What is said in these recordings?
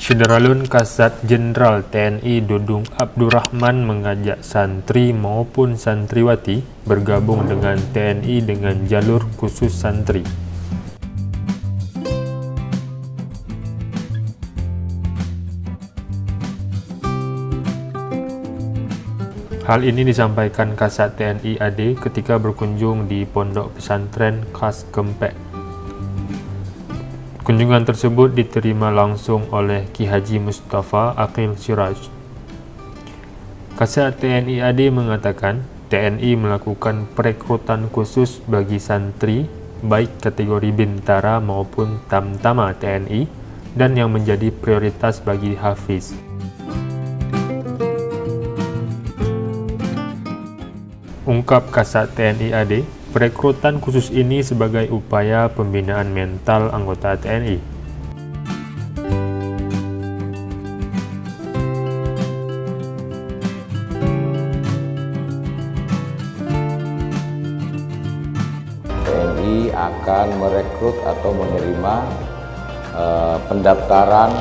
Syederalun Kasat Jenderal TNI Dudung Abdurrahman mengajak santri maupun santriwati bergabung dengan TNI dengan jalur khusus santri. Hal ini disampaikan Kasat TNI AD ketika berkunjung di Pondok Pesantren Khas Kempek. Kunjungan tersebut diterima langsung oleh Ki Haji Mustafa Aqil Siraj. Kasat TNI AD mengatakan, TNI melakukan perekrutan khusus bagi santri baik kategori bintara maupun tamtama TNI dan yang menjadi prioritas bagi hafiz. Ungkap Kasat TNI AD, perekrutan khusus ini sebagai upaya pembinaan mental anggota TNI. TNI akan merekrut atau menerima pendaftaran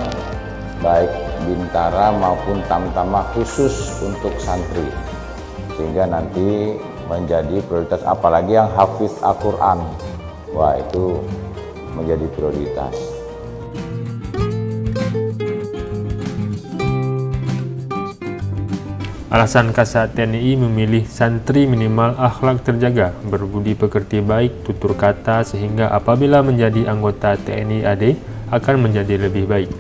baik bintara maupun tamtama khusus untuk santri, sehingga nanti menjadi prioritas, apalagi yang hafiz Al-Quran. Wah, itu menjadi prioritas. Alasan Kasat TNI memilih santri minimal akhlak terjaga, berbudi pekerti baik, tutur kata, sehingga apabila menjadi anggota TNI AD akan menjadi lebih baik.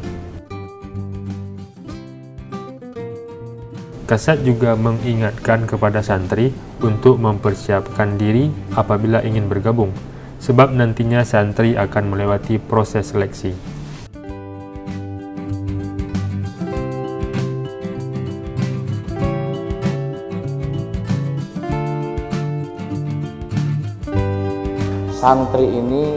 Kasat juga mengingatkan kepada santri untuk mempersiapkan diri apabila ingin bergabung, sebab nantinya santri akan melewati proses seleksi. Santri ini,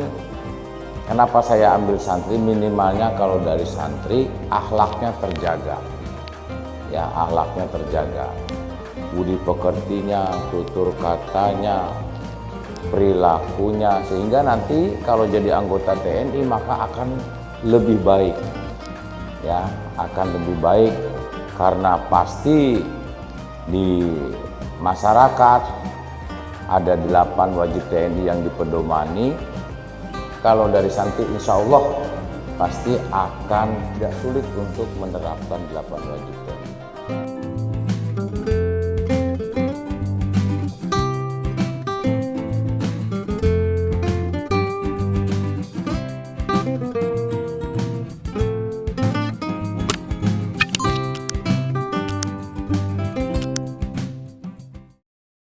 kenapa saya ambil santri? Minimalnya kalau dari santri, akhlaknya terjaga. Ya, akhlaknya terjaga, budi pekertinya, tutur katanya, perilakunya, sehingga nanti kalau jadi anggota TNI maka akan lebih baik. Ya, akan lebih baik karena pasti di masyarakat ada 8 wajib TNI yang dipedomani. Kalau dari santri insya Allah pasti akan tidak sulit untuk menerapkan 8 wajib TNI.